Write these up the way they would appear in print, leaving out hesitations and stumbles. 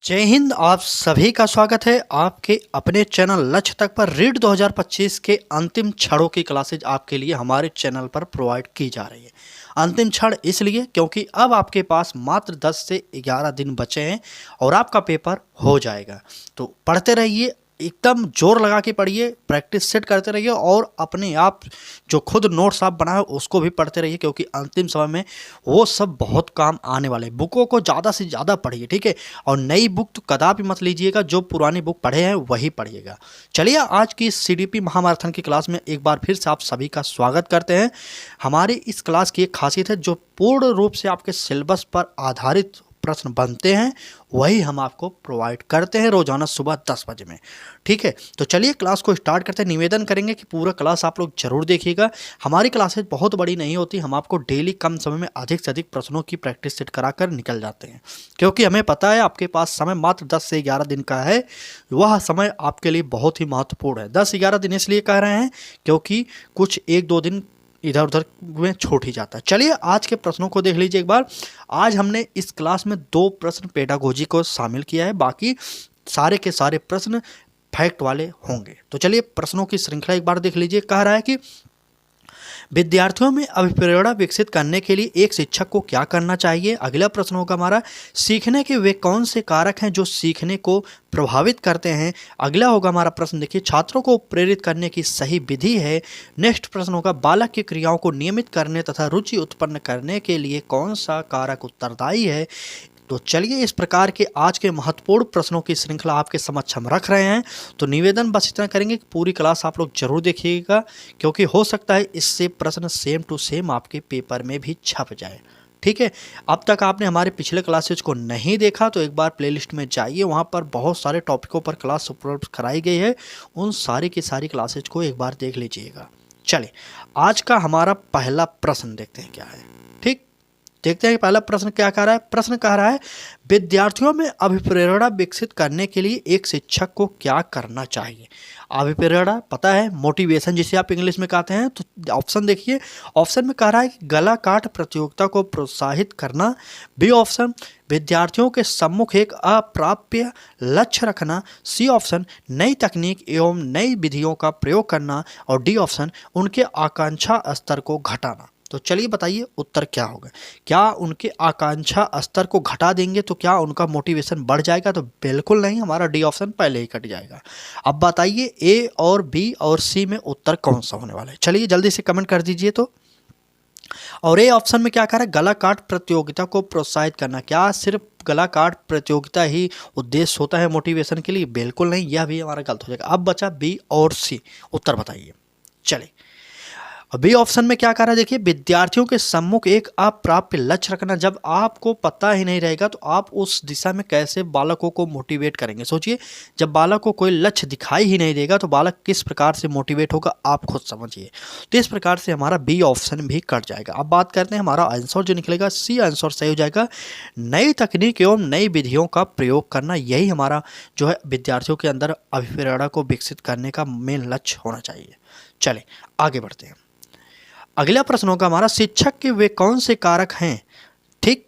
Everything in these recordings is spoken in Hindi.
जय हिंद। आप सभी का स्वागत है आपके अपने चैनल लक्ष्य तक पर। रीड 2025 के अंतिम क्षणों की क्लासेज आपके लिए हमारे चैनल पर प्रोवाइड की जा रही है। अंतिम क्षण इसलिए क्योंकि अब आपके पास मात्र 10 से 11 दिन बचे हैं और आपका पेपर हो जाएगा। तो पढ़ते रहिए, एकदम जोर लगा के पढ़िए, प्रैक्टिस सेट करते रहिए और अपने आप जो खुद नोट्स आप बनाए उसको भी पढ़ते रहिए, क्योंकि अंतिम समय में वो सब बहुत काम आने वाले हैं। बुकों को ज़्यादा से ज़्यादा पढ़िए, ठीक है। और नई बुक तो कदापि मत लीजिएगा, जो पुरानी बुक पढ़े हैं वही पढ़िएगा। चलिए, आज की सीडीपी महामाराथन की क्लास में एक बार फिर से आप सभी का स्वागत करते हैं। हमारी इस क्लास की एक खासियत है, जो पूर्ण रूप से आपके सिलेबस पर आधारित प्रश्न बनते हैं वही हम आपको प्रोवाइड करते हैं रोजाना सुबह 10 बजे में, ठीक है। तो चलिए क्लास को स्टार्ट करते हैं। निवेदन करेंगे कि पूरा क्लास आप लोग जरूर देखिएगा। हमारी क्लासेस बहुत बड़ी नहीं होती, हम आपको डेली कम समय में अधिक से अधिक प्रश्नों की प्रैक्टिस सेट कराकर निकल जाते हैं, क्योंकि हमें पता है आपके पास समय मात्र 10 से 11 दिन का है। वह समय आपके लिए बहुत ही महत्वपूर्ण है। 10-11 दिन इसलिए कह रहे हैं क्योंकि कुछ 1-2 दिन इधर उधर में छूट ही जाता है। चलिए आज के प्रश्नों को देख लीजिए एक बार। आज हमने इस क्लास में 2 प्रश्न पेडागोजी को शामिल किया है, बाकी सारे के सारे प्रश्न फैक्ट वाले होंगे। तो चलिए प्रश्नों की श्रृंखला एक बार देख लीजिए। कह रहा है कि विद्यार्थियों में अभिप्रेरणा विकसित करने के लिए एक शिक्षक को क्या करना चाहिए। अगला प्रश्न होगा हमारा, सीखने के वे कौन से कारक हैं जो सीखने को प्रभावित करते हैं। अगला होगा हमारा प्रश्न, देखिए, छात्रों को प्रेरित करने की सही विधि है। नेक्स्ट प्रश्न होगा, बालक की क्रियाओं को नियमित करने तथा रुचि उत्पन्न करने के लिए कौन सा कारक उत्तरदायी है। तो चलिए इस प्रकार के आज के महत्वपूर्ण प्रश्नों की श्रृंखला आपके समक्ष हम रख रहे हैं। तो निवेदन बस इतना करेंगे कि पूरी क्लास आप लोग जरूर देखिएगा, क्योंकि हो सकता है इससे प्रश्न सेम टू सेम आपके पेपर में भी छप जाए, ठीक है। अब तक आपने हमारे पिछले क्लासेज को नहीं देखा तो एक बार प्लेलिस्ट में जाइए, वहाँ पर बहुत सारे टॉपिकों पर क्लास उपलब्ध कराई गई है। उन सारी की सारी क्लासेज को एक बार देख लीजिएगा। चलिए आज का हमारा पहला प्रश्न देखते हैं क्या है, ठीक। देखते हैं कि पहला प्रश्न क्या कह रहा है। प्रश्न कह रहा है, विद्यार्थियों में अभिप्रेरणा विकसित करने के लिए एक शिक्षक को क्या करना चाहिए। अभिप्रेरणा पता है, मोटिवेशन जिसे आप इंग्लिश में कहते हैं। तो ऑप्शन देखिए, ऑप्शन में कह रहा है कि गला काट प्रतियोगिता को प्रोत्साहित करना। बी ऑप्शन, विद्यार्थियों के सम्मुख एक अप्राप्य लक्ष्य रखना। सी ऑप्शन, नई तकनीक एवं नई विधियों का प्रयोग करना। और डी ऑप्शन, उनके आकांक्षा स्तर को घटाना। तो चलिए बताइए उत्तर क्या होगा। क्या उनके आकांक्षा स्तर को घटा देंगे तो क्या उनका मोटिवेशन बढ़ जाएगा? तो बिल्कुल नहीं, हमारा डी ऑप्शन पहले ही कट जाएगा। अब बताइए ए और बी और सी में उत्तर कौन सा होने वाला है। चलिए जल्दी से कमेंट कर दीजिए। तो और ए ऑप्शन में क्या कह रहा है, गला काट प्रतियोगिता को प्रोत्साहित करना। क्या सिर्फ गला काट प्रतियोगिता ही उद्देश्य होता है मोटिवेशन के लिए? बिल्कुल नहीं, यह भी हमारा गलत हो जाएगा। अब बचा बी और सी, उत्तर बताइए। चलिए बी ऑप्शन में क्या कह रहा है, देखिए, विद्यार्थियों के सम्मुख एक अप्राप्य लक्ष्य रखना। जब आपको पता ही नहीं रहेगा तो आप उस दिशा में कैसे बालकों को मोटिवेट करेंगे। सोचिए, जब बालक को कोई लक्ष्य दिखाई ही नहीं देगा तो बालक किस प्रकार से मोटिवेट होगा, आप खुद समझिए। तो इस प्रकार से हमारा बी ऑप्शन भी कट जाएगा। अब बात करते हैं, हमारा आंसर जो निकलेगा सी आंसर सही हो जाएगा। नई तकनीक एवं नई विधियों का प्रयोग करना, यही हमारा जो है विद्यार्थियों के अंदर अभिप्रेरणा को विकसित करने का मेन लक्ष्य होना चाहिए। चले आगे बढ़ते हैं। अगला प्रश्न होगा हमारा, शिक्षक के वे कौन से कारक हैं, ठीक,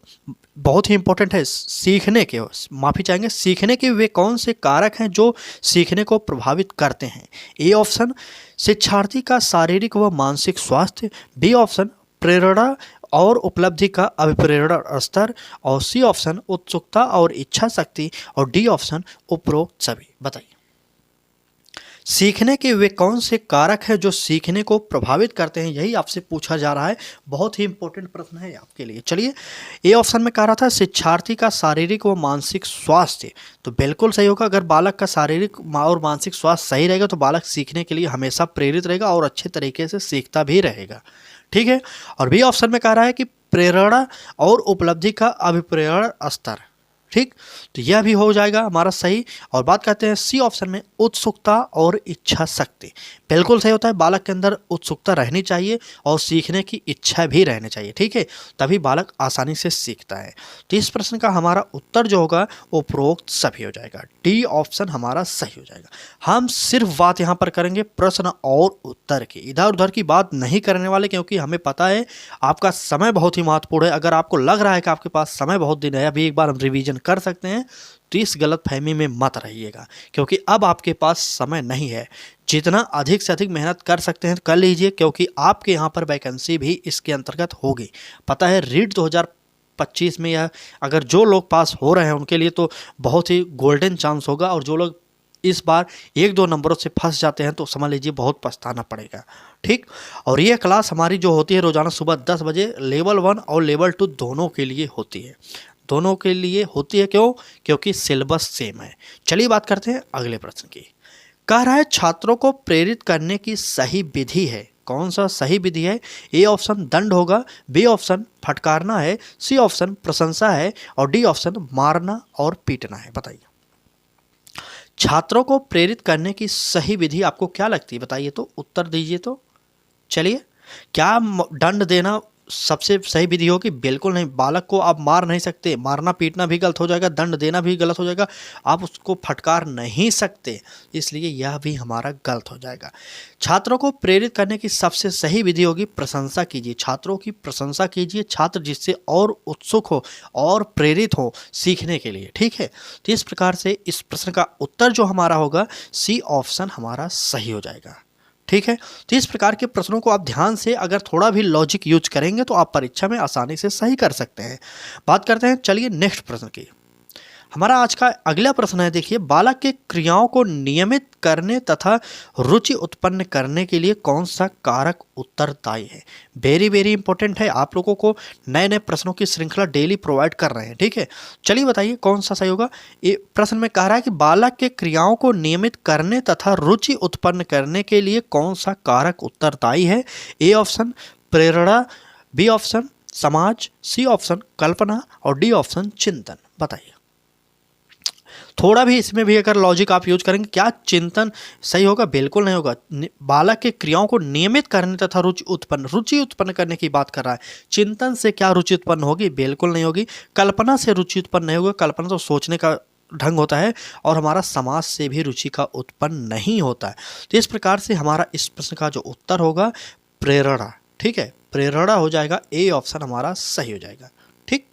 बहुत ही इंपॉर्टेंट है। सीखने के, माफी चाहेंगे, सीखने के वे कौन से कारक हैं जो सीखने को प्रभावित करते हैं। ए ऑप्शन, शिक्षार्थी का शारीरिक व मानसिक स्वास्थ्य। बी ऑप्शन, प्रेरणा और उपलब्धि का अभिप्रेरणा स्तर। और सी ऑप्शन, उत्सुकता और इच्छा शक्ति। और डी ऑप्शन, उपरोक्त सभी। बताइए सीखने के वे कौन से कारक हैं जो सीखने को प्रभावित करते हैं, यही आपसे पूछा जा रहा है। बहुत ही इंपॉर्टेंट प्रश्न है आपके लिए। चलिए ए ऑप्शन में कह रहा था शिक्षार्थी का शारीरिक व मानसिक स्वास्थ्य, तो बिल्कुल सही होगा। अगर बालक का शारीरिक और मानसिक स्वास्थ्य सही रहेगा तो बालक सीखने के लिए हमेशा प्रेरित रहेगा और अच्छे तरीके से सीखता भी रहेगा, ठीक है। और बी ऑप्शन में कह रहा है कि प्रेरणा और उपलब्धि का अभिप्रेरणा स्तर, ठीक, तो यह भी हो जाएगा हमारा सही। और बात करते हैं सी ऑप्शन में, उत्सुकता और इच्छा शक्ति, बिल्कुल सही होता है। बालक के अंदर उत्सुकता रहनी चाहिए और सीखने की इच्छा भी रहनी चाहिए, ठीक है, तभी बालक आसानी से सीखता है। तो इस प्रश्न का हमारा उत्तर जो होगा उपरोक्त सभी हो जाएगा। डी ऑप्शन हमारा सही हो जाएगा। हम सिर्फ बात यहाँ पर करेंगे प्रश्न और उत्तर की, इधर उधर की बात नहीं करने वाले, क्योंकि हमें पता है आपका समय बहुत ही महत्वपूर्ण है। अगर आपको लग रहा है कि आपके पास समय बहुत दिन है, अभी एक बार हम रिवीजन कर सकते हैं, तो इस गलतफहमी में मत रहिएगा, क्योंकि अब आपके पास समय नहीं है। जितना अधिक से अधिक मेहनत कर सकते हैं कर लीजिए, क्योंकि आपके यहाँ पर वैकेंसी भी इसके अंतर्गत होगी। पता है रीट 2025 में या अगर जो लोग पास हो रहे हैं उनके लिए तो बहुत ही गोल्डन चांस होगा, और जो लोग इस बार 1-2 नंबरों से फंस जाते हैं तो समझ लीजिए बहुत पछताना पड़ेगा। ठीक, और ये क्लास हमारी जो होती है रोज़ाना सुबह 10 बजे लेवल 1 और लेवल 2 दोनों के लिए होती है। दोनों के लिए होती है क्यों? क्योंकि सिलेबस सेम है। चलिए बात करते हैं अगले प्रश्न की। कह रहा है छात्रों को प्रेरित करने की सही विधि है। कौन सा सही विधि है? ए ऑप्शन दंड होगा, बी ऑप्शन फटकारना है, सी ऑप्शन प्रशंसा है, और डी ऑप्शन मारना और पीटना है। बताइए छात्रों को प्रेरित करने की सही विधि आपको क्या लगती है? बताइए तो, उत्तर दीजिए तो। चलिए, क्या दंड देना सबसे सही विधि होगी? बिल्कुल नहीं। बालक को आप मार नहीं सकते, मारना पीटना भी गलत हो जाएगा, दंड देना भी गलत हो जाएगा, आप उसको फटकार नहीं सकते, इसलिए यह भी हमारा गलत हो जाएगा। छात्रों को प्रेरित करने की सबसे सही विधि होगी प्रशंसा कीजिए। छात्रों की प्रशंसा कीजिए, छात्र जिससे और उत्सुक हो और प्रेरित हो सीखने के लिए। ठीक है, तो इस प्रकार से इस प्रश्न का उत्तर जो हमारा होगा सी ऑप्शन हमारा सही हो जाएगा। ठीक है, तो इस प्रकार के प्रश्नों को आप ध्यान से अगर थोड़ा भी लॉजिक यूज करेंगे तो आप परीक्षा में आसानी से सही कर सकते हैं। बात करते हैं चलिए नेक्स्ट प्रश्न की। हमारा आज का अगला प्रश्न है, देखिए बालक के क्रियाओं को नियमित करने तथा रुचि उत्पन्न करने के लिए कौन सा कारक उत्तरदायी है? वेरी वेरी इंपॉर्टेंट है, आप लोगों को नए नए प्रश्नों की श्रृंखला डेली प्रोवाइड कर रहे हैं। ठीक है, चलिए बताइए कौन सा सही होगा। ये प्रश्न में कह रहा है कि बालक के क्रियाओं को नियमित करने तथा रुचि उत्पन्न करने के लिए कौन सा कारक उत्तरदायी है? ए ऑप्शन प्रेरणा, बी ऑप्शन समाज, सी ऑप्शन कल्पना, और डी ऑप्शन चिंतन। बताइए थोड़ा भी इसमें भी अगर लॉजिक आप यूज करेंगे, क्या चिंतन सही होगा? बिल्कुल नहीं होगा। बालक के क्रियाओं को नियमित करने तथा रुचि उत्पन्न करने की बात कर रहा है। चिंतन से क्या रुचि उत्पन्न होगी? बिल्कुल नहीं होगी। कल्पना से रुचि उत्पन्न नहीं होगा, कल्पना तो सोचने का ढंग होता है, और हमारा समाज से भी रुचि का उत्पन्न नहीं होता है। तो इस प्रकार से हमारा इस प्रश्न का जो उत्तर होगा प्रेरणा। ठीक है, प्रेरणा हो जाएगा, ए ऑप्शन हमारा सही हो जाएगा। ठीक,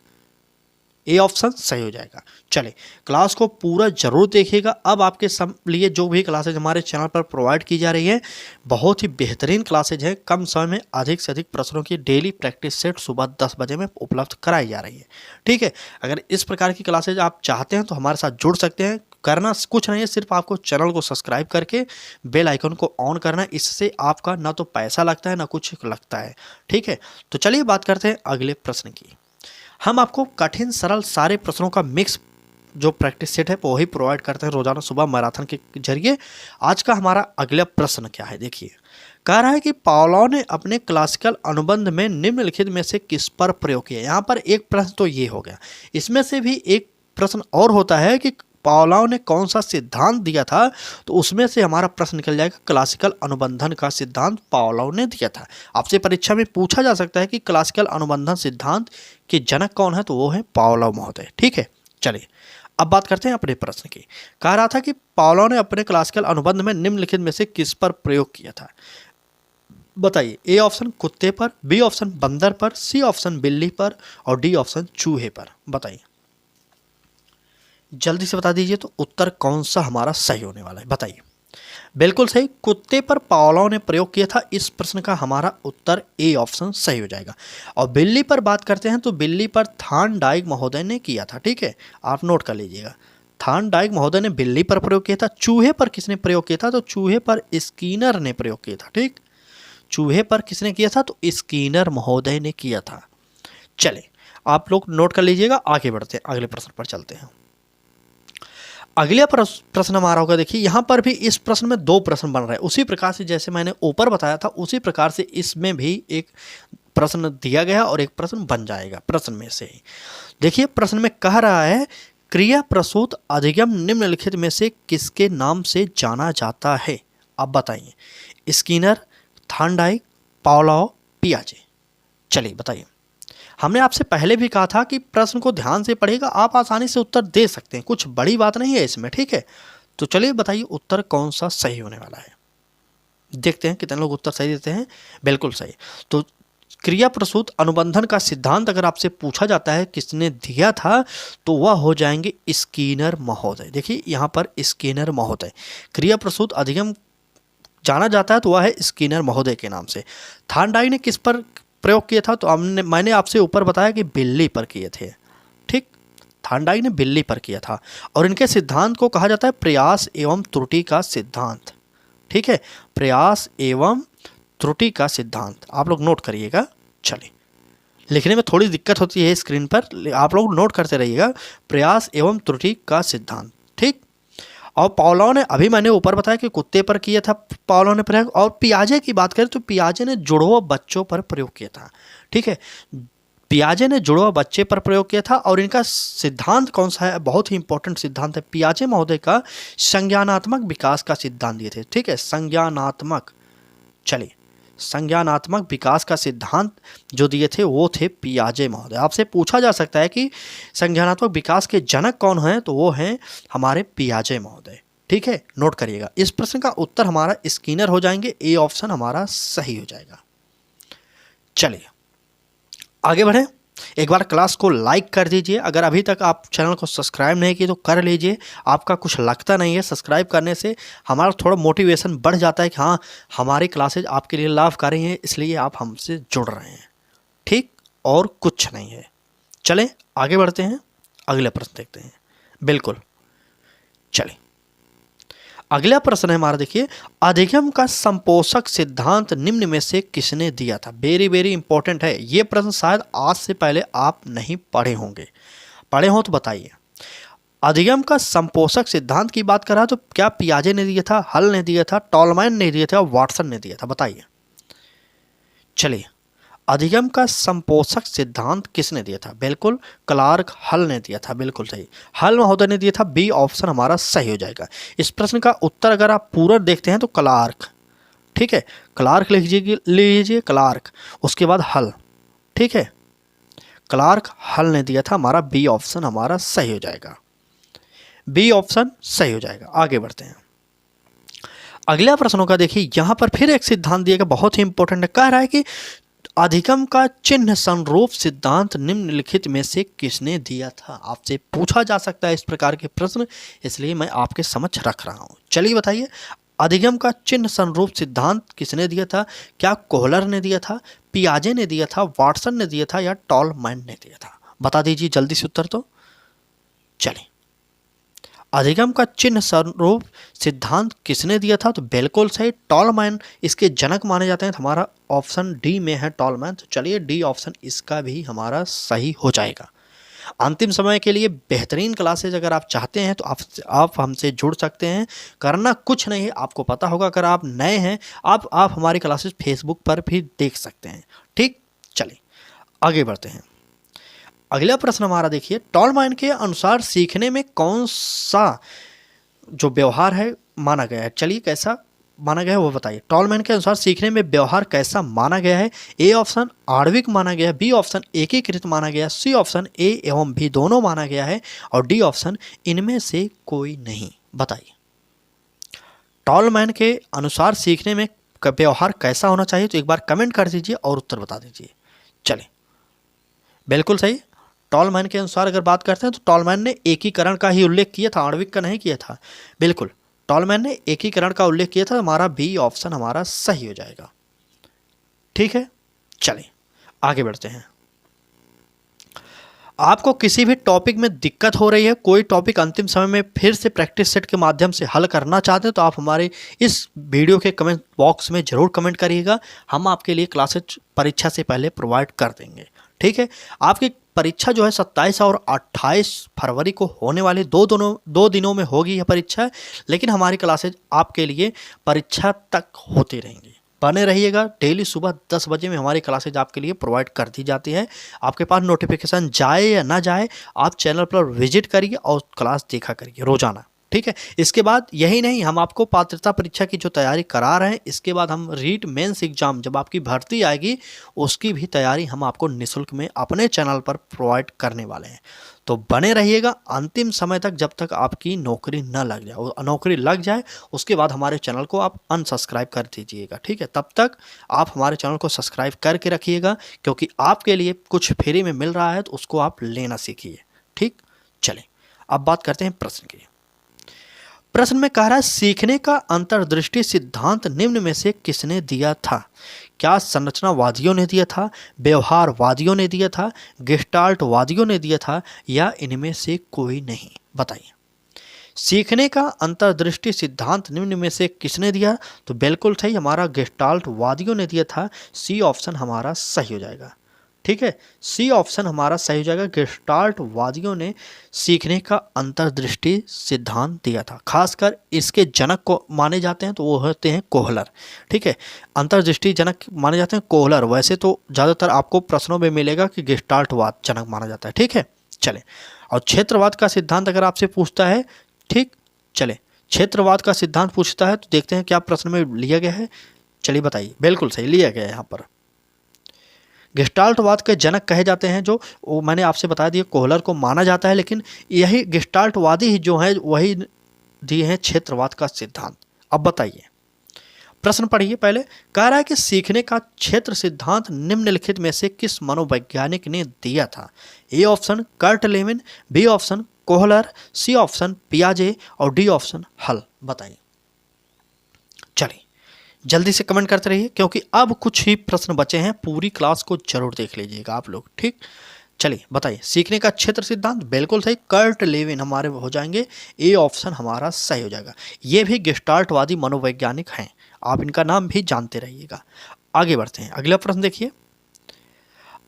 ए ऑप्शन सही हो जाएगा। चले, क्लास को पूरा जरूर देखिएगा। अब आपके लिए जो भी क्लासेज हमारे चैनल पर प्रोवाइड की जा रही है बहुत ही बेहतरीन क्लासेज हैं। कम समय में अधिक से अधिक प्रश्नों की डेली प्रैक्टिस सेट सुबह 10 बजे में उपलब्ध कराई जा रही है। ठीक है, अगर इस प्रकार की क्लासेज आप चाहते हैं तो हमारे साथ जुड़ सकते हैं। करना कुछ नहीं है, सिर्फ आपको चैनल को सब्सक्राइब करके बेल आइकन को ऑन करना है। इससे आपका ना तो पैसा लगता है ना कुछ लगता है। ठीक है, तो चलिए बात करते हैं अगले प्रश्न की। हम आपको कठिन सरल सारे प्रश्नों का मिक्स जो प्रैक्टिस सेट है वो ही प्रोवाइड करते हैं रोजाना सुबह मैराथन के जरिए। आज का हमारा अगला प्रश्न क्या है, देखिए कह रहा है कि पावलोव ने अपने क्लासिकल अनुबंध में निम्नलिखित में से किस पर प्रयोग किया? यहाँ पर एक प्रश्न तो ये हो गया, इसमें से भी एक प्रश्न और होता है कि पावलोव ने कौन सा सिद्धांत दिया था, तो उसमें से हमारा प्रश्न निकल जाएगा क्लासिकल अनुबंधन का सिद्धांत पावलोव ने दिया था। आपसे परीक्षा में पूछा जा सकता है कि क्लासिकल अनुबंधन सिद्धांत के जनक कौन है, तो वो है पावलोव महोदय। ठीक है, चलिए अब बात करते हैं अपने प्रश्न की। कह रहा था कि पावलोव ने अपने क्लासिकल अनुबंध में निम्नलिखित में से किस पर प्रयोग किया था? बताइए, ए ऑप्शन कुत्ते पर, बी ऑप्शन बंदर पर, सी ऑप्शन बिल्ली पर, और डी ऑप्शन चूहे पर। बताइए जल्दी से बता दीजिए तो उत्तर कौन सा हमारा सही होने वाला है? बताइए। बिल्कुल सही, कुत्ते पर पावलोव ने प्रयोग किया था। इस प्रश्न का हमारा उत्तर ए ऑप्शन सही हो जाएगा। और बिल्ली पर बात करते हैं तो बिल्ली पर थॉर्नडाइक महोदय ने किया था। ठीक है, आप नोट कर लीजिएगा, थॉर्नडाइक महोदय ने बिल्ली पर प्रयोग किया था। चूहे पर किसने प्रयोग किया था? तो चूहे पर स्किनर ने प्रयोग किया था। ठीक, चूहे पर किसने किया था? तो स्किनर महोदय ने किया था। चले, आप लोग नोट कर लीजिएगा। आगे बढ़ते हैं, अगले प्रश्न पर चलते हैं। अगला प्रश्न हमारा होगा, देखिए यहाँ पर भी इस प्रश्न में दो प्रश्न बन रहे हैं। उसी प्रकार से जैसे मैंने ऊपर बताया था उसी प्रकार से इसमें भी एक प्रश्न दिया गया और एक प्रश्न बन जाएगा प्रश्न में से ही। देखिए प्रश्न में कह रहा है क्रिया प्रसूत अधिगम निम्नलिखित में से किसके नाम से जाना जाता है? आप बताइए, स्किनर, थॉर्नडाइक, पावलोव, पियाजे। चलिए बताइए। हमने आपसे पहले भी कहा था कि प्रश्न को ध्यान से पढ़ेगा, आप आसानी से उत्तर दे सकते हैं, कुछ बड़ी बात नहीं है इसमें। ठीक है, तो चलिए बताइए उत्तर कौन सा सही होने वाला है। देखते हैं कितने लोग उत्तर सही देते हैं। बिल्कुल सही। तो क्रिया प्रसूत अनुबंधन का सिद्धांत अगर आपसे पूछा जाता है किसने दिया था, तो वह हो जाएंगे स्किनर महोदय। देखिए यहाँ पर स्किनर महोदय। क्रिया प्रसूत अधिगम जाना जाता है तो वह है स्किनर महोदय के नाम से। थार्नडाइक ने किस पर प्रयोग किया था, तो मैंने आपसे ऊपर बताया कि बिल्ली पर किए थे। ठीक, थार्नडाइक ने बिल्ली पर किया था और इनके सिद्धांत को कहा जाता है प्रयास एवं त्रुटि का सिद्धांत। ठीक है, प्रयास एवं त्रुटि का सिद्धांत आप लोग नोट करिएगा। चलिए, लिखने में थोड़ी दिक्कत होती है स्क्रीन पर, आप लोग नोट करते रहिएगा, प्रयास एवं त्रुटि का सिद्धांत। ठीक, और पावलोव ने, अभी मैंने ऊपर बताया कि कुत्ते पर किया था पावलोव ने प्रयोग, और पियाजे की बात करें तो पियाजे ने जुड़वा बच्चों पर प्रयोग किया था। ठीक है, पियाजे ने जुड़वा बच्चे पर प्रयोग किया था और इनका सिद्धांत कौन सा है, बहुत ही इंपॉर्टेंट सिद्धांत है। पियाजे महोदय का संज्ञानात्मक विकास का सिद्धांत दिए थे। ठीक है, संज्ञानात्मक, चलिए संज्ञानात्मक विकास का सिद्धांत जो दिए थे वो थे पियाजे महोदय। आपसे पूछा जा सकता है कि संज्ञानात्मक विकास के जनक कौन हैं, तो वो हैं हमारे पियाजे महोदय। ठीक है, नोट करिएगा। इस प्रश्न का उत्तर हमारा स्किनर हो जाएंगे, ए ऑप्शन हमारा सही हो जाएगा। चलिए आगे बढ़े। एक बार क्लास को लाइक कर दीजिए, अगर अभी तक आप चैनल को सब्सक्राइब नहीं किए तो कर लीजिए। आपका कुछ लगता नहीं है, सब्सक्राइब करने से हमारा थोड़ा मोटिवेशन बढ़ जाता है कि हाँ हमारी क्लासेज आपके लिए लाभकारी हैं, इसलिए आप हमसे जुड़ रहे हैं। ठीक, और कुछ नहीं है। चलें आगे बढ़ते हैं, अगले प्रश्न देखते हैं। बिल्कुल, चलिए अगला प्रश्न है हमारा, देखिए अधिगम का संपोषक सिद्धांत निम्न में से किसने दिया था। वेरी वेरी इंपॉर्टेंट है ये प्रश्न, शायद आज से पहले आप नहीं पढ़े होंगे, पढ़े हो तो बताइए। अधिगम का संपोषक सिद्धांत की बात करा तो क्या पियाजे ने दिया था, हल ने दिया था, टॉलमैन ने दिया था, वाटसन ने दिया था, बताइए। चलिए अधिगम का संपोषक सिद्धांत किसने दिया था, बिल्कुल क्लार्क हल ने दिया था, बिल्कुल सही, हल महोदय ने दिया था, बी ऑप्शन हमारा सही हो जाएगा। इस प्रश्न का उत्तर अगर आप पूरा देखते हैं तो क्लार्क, ठीक है, क्लार्क लिख लीजिए क्लार्क, उसके बाद हल। ठीक है, क्लार्क हल ने दिया था, हमारा बी ऑप्शन हमारा सही हो जाएगा, बी ऑप्शन सही हो जाएगा। आगे बढ़ते हैं अगला प्रश्नों का। देखिए यहां पर फिर एक सिद्धांत दिया गया, बहुत ही इंपॉर्टेंट है, कह रहा है कि अधिगम का चिन्ह संरूप सिद्धांत निम्नलिखित में से किसने दिया था। आपसे पूछा जा सकता है इस प्रकार के प्रश्न, इसलिए मैं आपके समक्ष रख रहा हूं। चलिए बताइए, अधिगम का चिन्ह संरूप सिद्धांत किसने दिया था। क्या कोहलर ने दिया था, पियाजे ने दिया था, वाटसन ने दिया था, या टॉलमैन ने दिया था, बता दीजिए जल्दी से उत्तर। तो चलिए अधिगम का चिन्ह स्वरूप सिद्धांत किसने दिया था, तो बिल्कुल सही, टॉलमैन इसके जनक माने जाते हैं। तो हमारा ऑप्शन डी में है टॉलमैन, तो चलिए डी ऑप्शन इसका भी हमारा सही हो जाएगा। अंतिम समय के लिए बेहतरीन क्लासेज अगर आप चाहते हैं तो आप हमसे जुड़ सकते हैं, करना कुछ नहीं है, आपको पता होगा। अगर आप नए हैं आप हमारी क्लासेज फेसबुक पर भी देख सकते हैं। ठीक, चलिए आगे बढ़ते हैं। अगला प्रश्न हमारा देखिए, टॉलमैन के अनुसार सीखने में कौन सा जो व्यवहार है माना गया है। चलिए कैसा माना गया है वो बताइए। टॉलमैन के अनुसार सीखने में व्यवहार कैसा माना गया है। ए ऑप्शन आणविक माना गया है, बी ऑप्शन एकीकृत माना गया, सी ऑप्शन ए एवं बी दोनों माना गया है, और डी ऑप्शन इनमें से कोई नहीं, बताइए। टॉलमैन के अनुसार सीखने में व्यवहार कैसा होना चाहिए, तो एक बार कमेंट कर दीजिए और उत्तर बता दीजिए। चलिए बिल्कुल सही, टॉलमैन के अनुसार अगर बात करते हैं तो टॉलमैन ने एकीकरण का ही उल्लेख किया था, आणविक का नहीं किया था। बिल्कुल टॉलमैन ने एकीकरण का उल्लेख किया था, हमारा बी ऑप्शन हमारा सही हो जाएगा। ठीक है, चलिए आगे बढ़ते हैं। आपको किसी भी टॉपिक में दिक्कत हो रही है, कोई टॉपिक अंतिम समय में फिर से प्रैक्टिस सेट के माध्यम से हल करना चाहते हैं, तो आप हमारे इस वीडियो के कमेंट बॉक्स में ज़रूर कमेंट करिएगा, हम आपके लिए क्लासेज परीक्षा से पहले प्रोवाइड कर देंगे। ठीक है, आपकी परीक्षा जो है 27 और 28 फरवरी को होने वाली दो दिनों में होगी यह परीक्षा, लेकिन हमारी क्लासेज आपके लिए परीक्षा तक होती रहेंगी। बने रहिएगा, डेली सुबह 10 बजे में हमारी क्लासेज आपके लिए प्रोवाइड कर दी जाती है। आपके पास नोटिफिकेशन जाए या ना जाए, आप चैनल पर विजिट करिए और क्लास देखा करिए रोजाना। ठीक है। इसके बाद यही नहीं, हम आपको पात्रता परीक्षा की जो तैयारी करा रहे हैं, इसके बाद हम रीट मेंस एग्जाम जब आपकी भर्ती आएगी उसकी भी तैयारी हम आपको निःशुल्क में अपने चैनल पर प्रोवाइड करने वाले हैं। तो बने रहिएगा अंतिम समय तक, जब तक आपकी नौकरी न लग जाए। और नौकरी लग जाए उसके बाद हमारे चैनल को आप अनसब्सक्राइब कर दीजिएगा, ठीक है। तब तक आप हमारे चैनल को सब्सक्राइब करके रखिएगा, क्योंकि आपके लिए कुछ फ्री में मिल रहा है तो उसको आप लेना सीखिए, ठीक। चलें अब बात करते हैं प्रश्न की। प्रश्न में कह रहा है सीखने का अंतर्दृष्टि सिद्धांत निम्न में से किसने दिया था? क्या संरचनावादियों ने दिया था, व्यवहारवादियों ने दिया था, गेस्टाल्टवादियों ने दिया था, या इनमें से कोई नहीं? बताइए। सीखने का अंतर्दृष्टि सिद्धांत निम्न में से किसने दिया? तो बिल्कुल सही, हमारा गेस्टाल्टवादियों ने दिया था। सी ऑप्शन हमारा सही हो जाएगा, ठीक है। सी ऑप्शन हमारा सही हो जाएगा। गेस्टाल्टवादियों ने सीखने का अंतर्दृष्टि सिद्धांत दिया था। खासकर इसके जनक को माने जाते हैं तो वो होते हैं कोहलर, ठीक है। अंतर्दृष्टि जनक माने जाते हैं कोहलर। वैसे तो ज़्यादातर आपको प्रश्नों में मिलेगा कि गेस्टाल्टवाद जनक माना जाता है, ठीक है। चले, और क्षेत्रवाद का सिद्धांत अगर आपसे पूछता है, ठीक, चले, क्षेत्रवाद का सिद्धांत पूछता है तो देखते हैं क्या प्रश्न में लिया गया है। चलिए बताइए। बिल्कुल सही लिया गया है यहाँ पर। गेस्टाल्टवाद के जनक कहे जाते हैं जो, वो मैंने आपसे बता दिया, कोहलर को माना जाता है, लेकिन यही गेस्टाल्टवादी ही जो है वही दिए हैं क्षेत्रवाद का सिद्धांत। अब बताइए, प्रश्न पढ़िए पहले। कह रहा है कि सीखने का क्षेत्र सिद्धांत निम्नलिखित में से किस मनोवैज्ञानिक ने दिया था? A option Kurt Lewin, B option Kohler, C option पियाजे, और डी ऑप्शन हल। बताइए। चलिए जल्दी से कमेंट करते रहिए, क्योंकि अब कुछ ही प्रश्न बचे हैं। पूरी क्लास को जरूर देख लीजिएगा आप लोग, ठीक। चलिए बताइए। सीखने का क्षेत्र सिद्धांत बिल्कुल सही, कर्ट लेविन हमारे हो जाएंगे। ए ऑप्शन हमारा सही हो जाएगा। ये भी गेस्टाल्टवादी मनोवैज्ञानिक हैं, आप इनका नाम भी जानते रहिएगा। आगे बढ़ते हैं, अगला प्रश्न देखिए।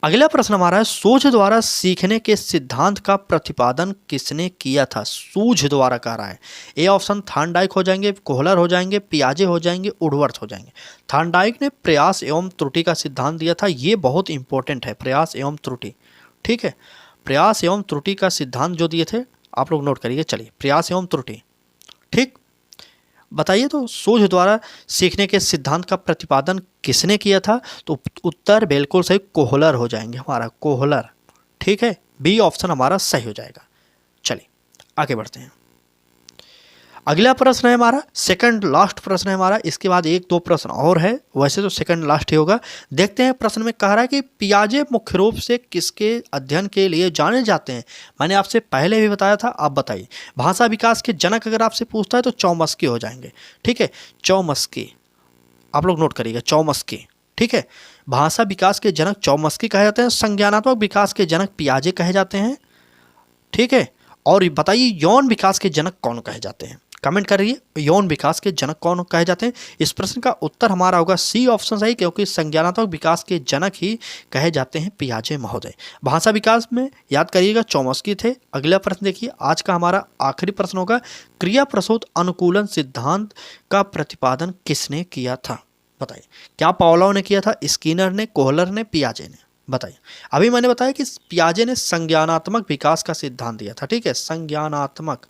अगला प्रश्न हमारा है सूझ द्वारा सीखने के सिद्धांत का प्रतिपादन किसने किया था? सूझ द्वारा कह रहा है। ए ऑप्शन थार्नडाइक हो जाएंगे, कोहलर हो जाएंगे, पियाजे हो जाएंगे, वुडवर्थ हो जाएंगे। थार्नडाइक ने प्रयास एवं त्रुटि का सिद्धांत दिया था। ये बहुत इंपॉर्टेंट है, प्रयास एवं त्रुटि, ठीक है। प्रयास एवं त्रुटि का सिद्धांत जो दिए थे आप लोग नोट करिए। चलिए, प्रयास एवं त्रुटि, ठीक। बताइए तो सूझ द्वारा सीखने के सिद्धांत का प्रतिपादन किसने किया था? तो उत्तर बिल्कुल सही, कोहलर हो जाएंगे हमारा, कोहलर, ठीक है। बी ऑप्शन हमारा सही हो जाएगा। चलिए आगे बढ़ते हैं। अगला प्रश्न है हमारा, सेकंड लास्ट प्रश्न है हमारा। इसके बाद एक दो प्रश्न और है, वैसे तो सेकंड लास्ट ही होगा। देखते हैं प्रश्न में कह रहा है कि पियाजे मुख्य रूप से किसके अध्ययन के लिए जाने जाते हैं? मैंने आपसे पहले भी बताया था, आप बताइए। भाषा विकास के जनक अगर आपसे पूछता है तो चौमस्की हो जाएंगे, ठीक है। चौमस्की, आप लोग नोट करिएगा, चौमस्की, ठीक है। भाषा विकास के जनक चौमस्की कहे जाते हैं। संज्ञानात्मक विकास के जनक पियाजे कहे जाते हैं, ठीक है। और बताइए यौन विकास के जनक कौन कहे जाते हैं? कमेंट करिए, यौन विकास के जनक कौन कहे जाते हैं? इस प्रश्न का उत्तर हमारा होगा सी ऑप्शन सही, क्योंकि संज्ञानात्मक विकास के जनक ही कहे जाते हैं पियाजे महोदय। भाषा विकास में याद करिएगा चौमस्की थे। अगला प्रश्न देखिए, आज का हमारा आखिरी प्रश्न होगा, क्रिया प्रसूत अनुकूलन सिद्धांत का प्रतिपादन किसने किया था? बताइए। क्या पावलोव ने किया था, स्किनर ने, कोहलर ने, पियाजे ने? बताइए। अभी मैंने बताया कि पियाजे ने संज्ञानात्मक विकास का सिद्धांत दिया था, ठीक है। संज्ञानात्मक,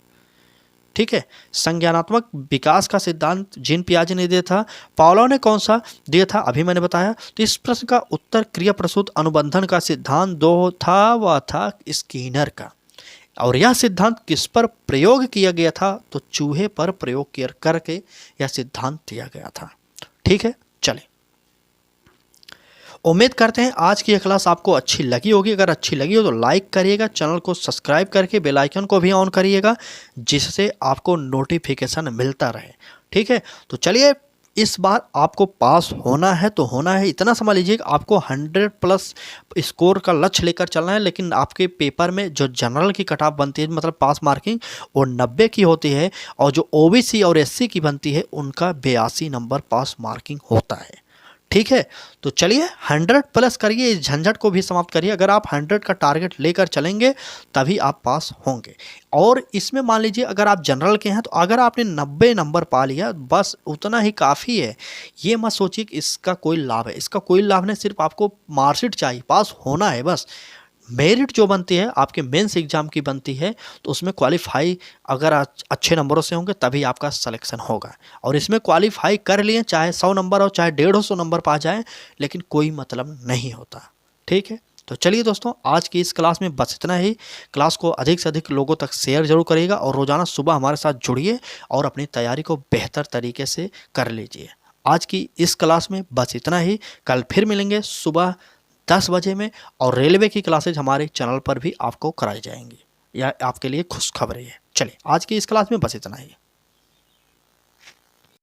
ठीक है। संज्ञानात्मक विकास का सिद्धांत जीन पियाजे ने दिया था। पावलोव ने कौन सा दिया था? अभी मैंने बताया। तो इस प्रश्न का उत्तर क्रिया प्रसूत अनुबंधन का सिद्धांत दो था, वह था स्किनर का। और यह सिद्धांत किस पर प्रयोग किया गया था? तो चूहे पर प्रयोग करके यह सिद्धांत दिया गया था, ठीक है। चले, उम्मीद करते हैं आज की यह क्लास आपको अच्छी लगी होगी। अगर अच्छी लगी हो तो लाइक करिएगा, चैनल को सब्सक्राइब करके बेल आइकन को भी ऑन करिएगा, जिससे आपको नोटिफिकेशन मिलता रहे, ठीक है। तो चलिए, इस बार आपको पास होना है तो होना है, इतना समझ लीजिए कि आपको 100+ स्कोर का लक्ष्य लेकर चलना है। लेकिन आपके पेपर में जो जनरल की कट ऑफ बनती है, मतलब पास मार्किंग, वो 90 की होती है, और जो ओबीसी और एससी की बनती है उनका 82 नंबर पास मार्किंग होता है, ठीक है। तो चलिए 100+ करिए, इस झंझट को भी समाप्त करिए। अगर आप 100 का टारगेट लेकर चलेंगे तभी आप पास होंगे। और इसमें मान लीजिए अगर आप जनरल के हैं तो अगर आपने 90 नंबर पा लिया, बस उतना ही काफ़ी है। ये मत सोचिए कि इसका कोई लाभ है, इसका कोई लाभ नहीं, सिर्फ आपको मार्कशीट चाहिए, पास होना है बस। मेरिट जो बनती है आपके मेंस एग्जाम की बनती है, तो उसमें क्वालिफाई अगर अच्छे नंबरों से होंगे तभी आपका सिलेक्शन होगा। और इसमें क्वालिफाई कर लिए चाहे 100 नंबर और चाहे 150 नंबर पा जाए, लेकिन कोई मतलब नहीं होता। ठीक है, तो चलिए दोस्तों, आज की इस क्लास में बस इतना ही। क्लास को अधिक से अधिक लोगों तक शेयर जरूर करिएगा और रोजाना सुबह हमारे साथ जुड़िए और अपनी तैयारी को बेहतर तरीके से कर लीजिए। आज की इस क्लास में बस इतना ही। कल फिर मिलेंगे सुबह 10 बजे में, और रेलवे की क्लासेज हमारे चैनल पर भी आपको कराई जाएंगी। यह आपके लिए खुशखबरी है। चलिए, आज की इस क्लास में बस इतना ही।